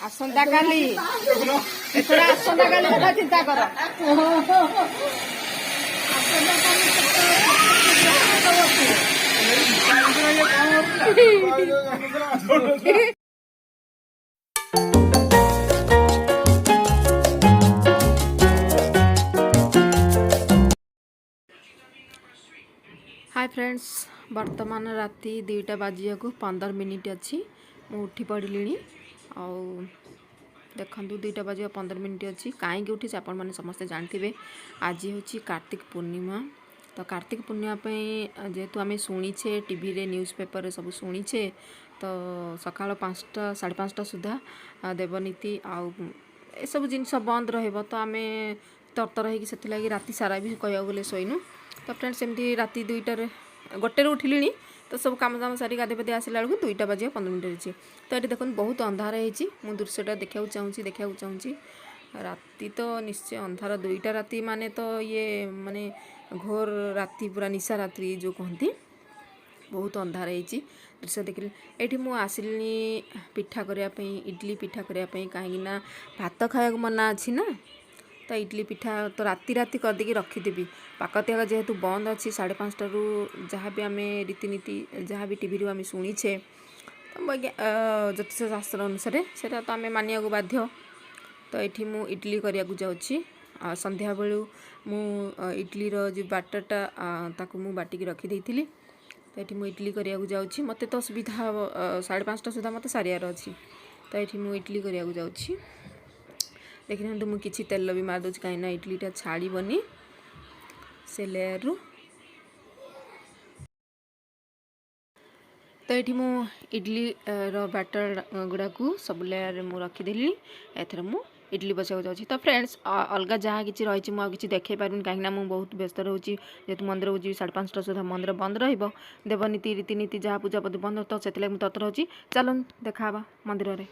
आसंता काली एथरा आसंता काली କଥା ଚିନ୍ତା କର। हाय फ्रेंड्स, वर्तमान राति 2टा बाजिया को 15 मिनिट अच्छी मु उठी पड़ी आउ देखु 2टा बाजिया 15 मिनिट अच्छी कहीं उठी आपण मैंने समस्ते जानते आज हूँ कार्तिक पूर्णिमा। तो कार्तिक पूर्णिमा जेहेतु आम शुणीचे टीवी रे न्यूज़ पेपर सब शुणीचे तो सकाल 5टा 5:30 सुधा देवनीति आउ सब जिनस बंद रहिबो तो आम तरतर होगी राति सारा भी कह गले शोनु। तो फ्रेंड्स एमती राति 2टार 1टार उठिली तो सब काम दाम सारी गाधे पाधे आसला बेलू 2टा बाजिया 15 मिनिट अच्छी। तो ये देखो बहुत अंधार हो दृश्यटा देखा चाहूँगी राति तो निश्चय अंधार 2टा राति माने तो ये माने घोर राति पूरा निशा रात्रि जो कहती बहुत अंधार हो दृश्य देखिए। ये मुझे आसिली पिठा करने इडली पिठा करने कहीं भात खाया मना अच्छी ना तो इडली पिठा तो राति राति करदेकी रखीदेवी पाकत्याग जेहेतु बंद अच्छी 5:30 जहाँ भी आम रीतिनीति जहाँ भी टीवी आम शुणीचे तो ज्योतिष शास्त्र अनुसार से तो आम मानिया बाध्य। तो ये मु इडली करने जाऊँगी संध्या बेलू मु इडली जो बाटरटा ताकू मु बाटिकी रखीदे तो ये मु इडली करने जाऊँगी मत तो सुविधा 5:30 सुधा मत सारियार अच्छी। तो ये मु इडली करने जाऊँगी देखिए तो मुझे तेल भी मार दूँ कहीं इडलीटा छाड़बनी से लेयर रु। तो ये मु इडली रो बैटर गुड़ा को सब लेयर मु रखीदेली एथर मु इडली बसाक जाऊँगी। तो फ्रेंड्स अलग जहाँ कि रही मुझे देखे पारूनी कहीं मुझे बहुत व्यस्त रोची जेहतु मंदिर को जी 5:30 सुधा मंदिर बंद रहिबो देवनीति रीतिनीति जहाँ पूजा पद्धति बंद तो से मुझे ततर होची चलो देखा मंदिर रे।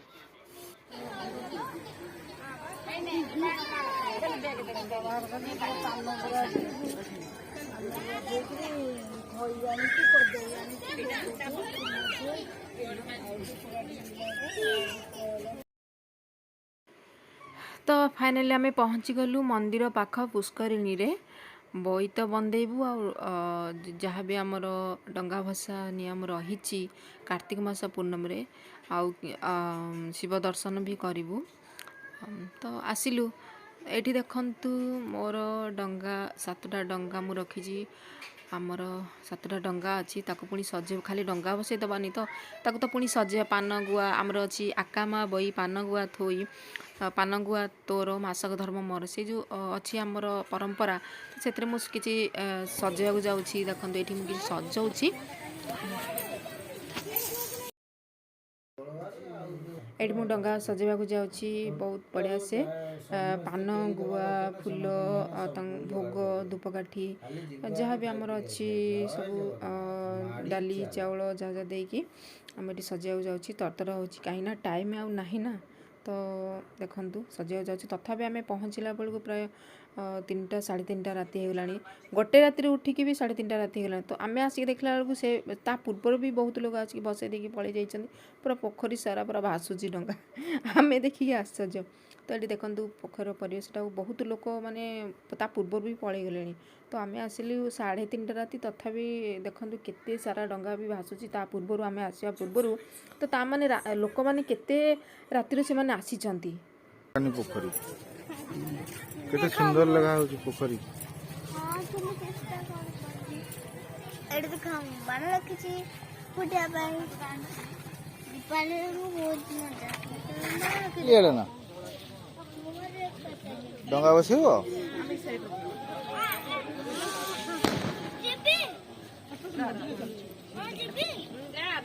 तो फाइनली आम पहुँची गलु मंदिर पाख पुष्करिणी रे बोईत बंदेबू आ जहाँ भी आमर डंगा भसा नियम रही कार्तिक मास पूर्णम रे आउ शिव दर्शन भी करूँ। तो आसिलु एठी देखंतु मोर डंगा 7टा डंगा मु रखी आमर 7टा डंगा अच्छी ताको पुणी सजे खाली डंगा बसई दबानी तो ताको तो पुणी सजे पान गुआ आमर अच्छी आकामा बई पान गुआ थोई पान गुआ तोर मासक धर्म मोर से जो अच्छी आमर परंपरा से मुझे सजाइक जाऊँगी देखो ये मुझे सजाऊँगी एटी मु डंगा सजेवाक जाऊँगी बहुत बढ़िया से पान गुआ फूल भोग धूपकाठी जहाँ भी आमर अच्छी सब डाली चाउल जहाँ जहाँ देकी आम ये सजाइक जाऊँगी तरतर हो कहीं टाइम आउ नहीं ना तो देखु सजाइक जाऊँगी तथापि आम पहुँचला बेलू प्राय 3टा 3:30 राति होगला 1 राति उठिकी भी 3:30 राति होगला। तो आम आसिक देखला बेलू से ता पूर्वर भी बहुत लोग आसिक बसई देकी पलि जाइछन पूरा पोखरी सारा पूरा भासुची डंगा आम देखिए आश्चर्य। तो ये देखो पोखर परिवेशटा बहुत लोक माने ता पूर्वर भी पलि गले तो आम आसिलु 3:30 राति तथापि देखो केते सारा डंगा भी भासुची ता पूर्वर आम आसवा पूर्वर तो ता माने लोक माने केते राति से माने आसीचंती पोखरी केते सुंदर लगा हो पोखरी हां तुम चेष्टा कर एड तो हम बन रखी छी फुटिया पाई दीपावली में बहुत मजा ये ना डंगा बसेबो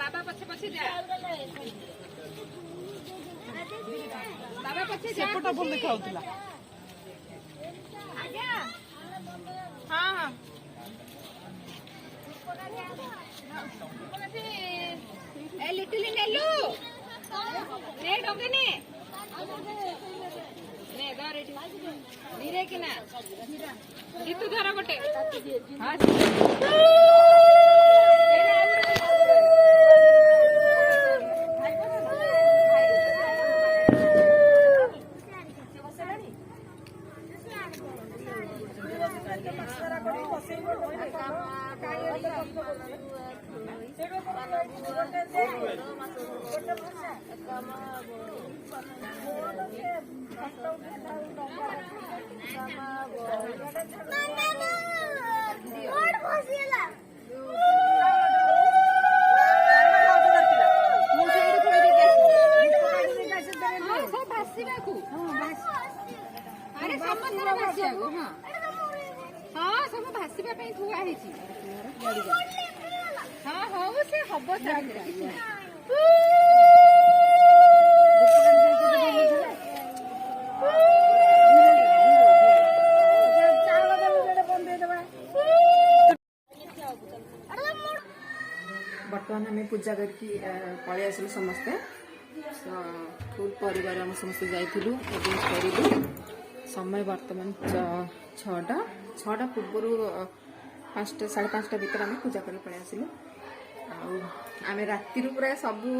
बाबा पछे पछे जा बाबा पछे जा सेपटा बोल देखाउतला हाँ हाँ ए लिटिल नेलू ने डंगे ने धरे धीरे कि ना कितु धर गोटे हां ଆରେ ସମସ୍ତଙ୍କର ଭାସିବାକୁ ହଁ ସବୁ ଭାସିବା ପାଇଁ ଥୁଆ ହେଇଛି। ହଁ ହଉ ସେ ହବ ବର୍ତ୍ତମାନ ଆମେ ପୂଜା କରିକି ପଳେଇ ଆସିଲୁ ସମସ୍ତେ। ଫୁଲ୍ ପରିବାର ଆମେ ସମସ୍ତେ ଯାଇଥିଲୁ ଏବେ କରିଲୁ। ସମୟ ବର୍ତ୍ତମାନ 6ଟା ପୂର୍ବରୁ 5ଟା 5:30 ଭିତରେ ଆମେ ପୂଜା କରି ପଳେଇ ଆସିଲୁ। ଆଉ ଆମେ ରାତିରୁ ପୁରା ସବୁ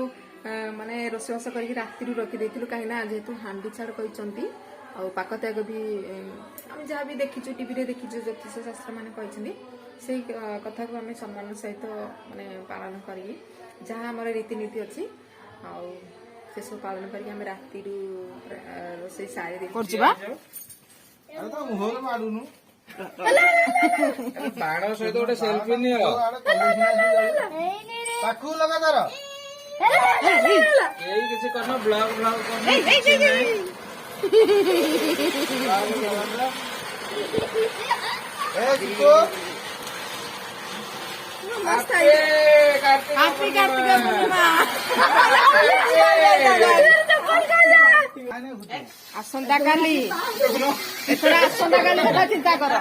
ମାନେ ରୋଷେଇବାସ କରିକି ରାତିରୁ ରଖିଦେଇଥିଲୁ କାହିଁକିନା ଯେହେତୁ ହାଣ୍ଡି ଛାଡ଼ କହିଛନ୍ତି ଆଉ ପାକ ତ୍ୟାଗ ବି ଆମେ ଯାହା ବି ଦେଖିଛୁ ଟିଭିରେ ଦେଖିଛୁ ଜ୍ୟୋତିଷ ଶାସ୍ତ୍ର ମାନେ କହିଛନ୍ତି ସେଇ କଥାକୁ ଆମେ ସମ୍ମାନ ସହିତ ମାନେ ପାଳନ କରିକି ଯାହା ଆମର ରୀତିନୀତି ଅଛି ଆଉ ସେସବୁ ପାଳନ କରିକି ଆମେ ରାତିରୁ ରୋଷେଇ ସାରି ଦେଇଛୁ। ବାଣ ସହିତ ଗୋଟେ ସେଲ୍ଫି ନିଅ ପାଖକୁ ଲଗାତାର ଏଇ କିଛି କରନ ବ୍ଲଗ କରନ ଆସନ୍ତା କାଲି ଏଥର ଆସନ୍ତା କାଲି କଥା ଚିନ୍ତା କର।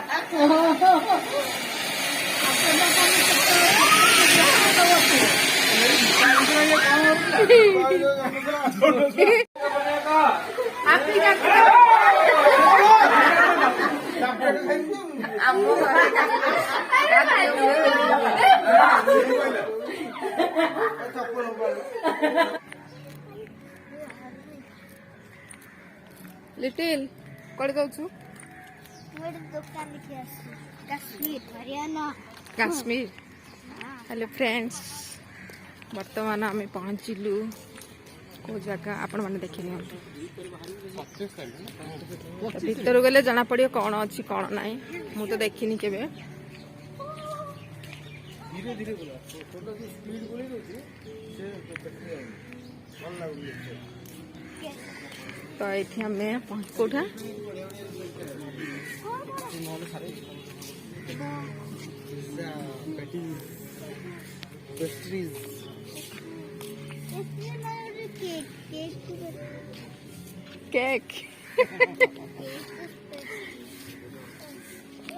लिटिल कौन जाऊँ दुकान देखी काश्मीर हरियाणा काश्मीर। हेलो फ्रेंड्स वर्तमान आम पहुँचलु को जगह आपण मैंने देखी भीतर गले जना पड़ो कौन अच्छी कौन ना मु तो देखनी केबे। तो ये आम कौटा केक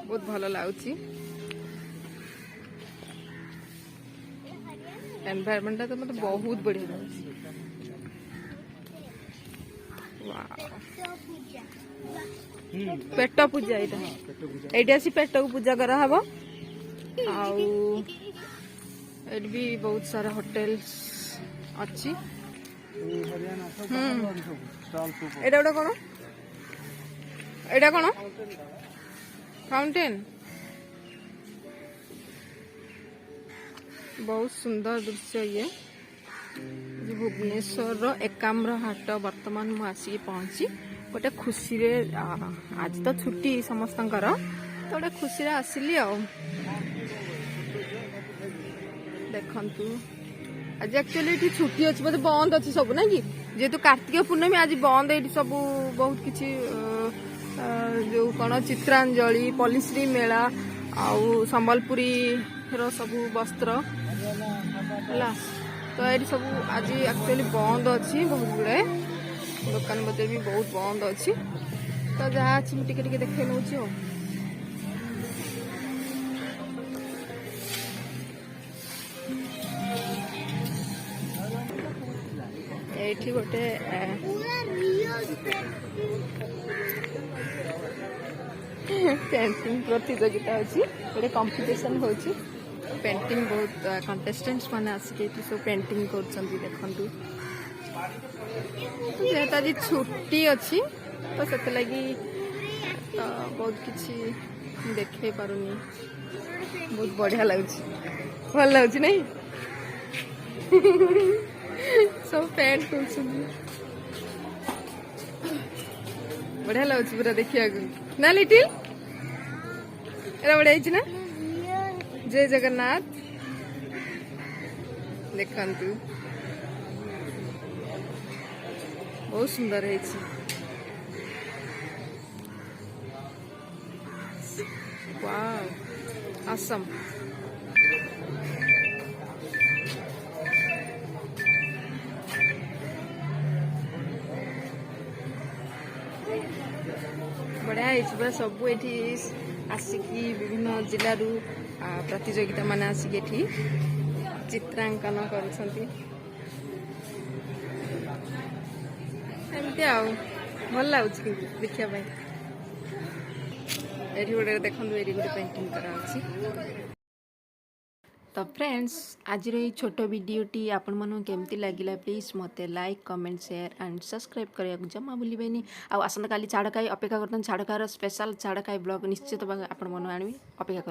बहुत भल लगुच एनवायरमेंट तो मतलब बहुत बढ़िया लगुच। पेट पूजा ये आसी पेट को पूजा करा हबो। आउ एट भी बहुत सारा होटेल्स अच्छी। एटा गोटे कौन एटा कौन फाउंटेन बहुत सुंदर दृश्य ये भुवनेश्वर एकाम्र हाट वर्तमान मु आसिक पहुंची गोटे खुशी रे आज तो छुट्टी समस्त तो गोटे खुशी रे आसिली आ देखंतु आज एक्चुअली ये छुट्टी अच्छी बोधे बंद अच्छी सब ना कि जेहेतु कार्तिक पूर्णमी आज बंद ये सब बहुत किसी जो कौन चित्रांजलि पल्लीश्री मेला आउ संबलपुरी सब वस्त्र है तो ये सब आज एक्चुअली बंद अच्छी बहुत गुड़ाए दुकान बजार भी बहुत बंद अच्छी तो जहाँ अच्छी मुझे टिके देखे नौ ये गोटे पेंटिंग प्रतियोगिता अच्छी गोटे कंपटीशन हो पेंटिंग बहुत कंटेस्टेंट्स मैंने आसिक सब पेंटिंग कर देखु जेहेतु आज छुट्टी अच्छी तो से लगी तो बहुत किसी देखे पारुनी बहुत बढ़िया लगुच भल लगुच नहीं सब पैंट खोलुन बढ़िया लगुच पूरा देखिया ना लिटिल एरा बढ़िया है ना जय जगन्नाथ देखंतु बहुत सुंदर है वाव awesome बढ़िया है पूरा सब ये आसिकी विभिन्न जिलू प्रतियोगिता मान आसिक चित्रांकन करुँचंती एमती आ भल लगुच देखा ये गोटे देखो ये गोटे पेंटिंग करा तो फ्रेंड्स आज छोट वीडियोटी आपण मन केमती लगिला प्लीज मते like comment share and subscribe करने जमा भूलें आसंता काली छाड़काई अपेक्षा करते छाड़कार स्पेशल छाड़काई ब्लॉग निश्चित आपण मन आनी अपेक्षा कर।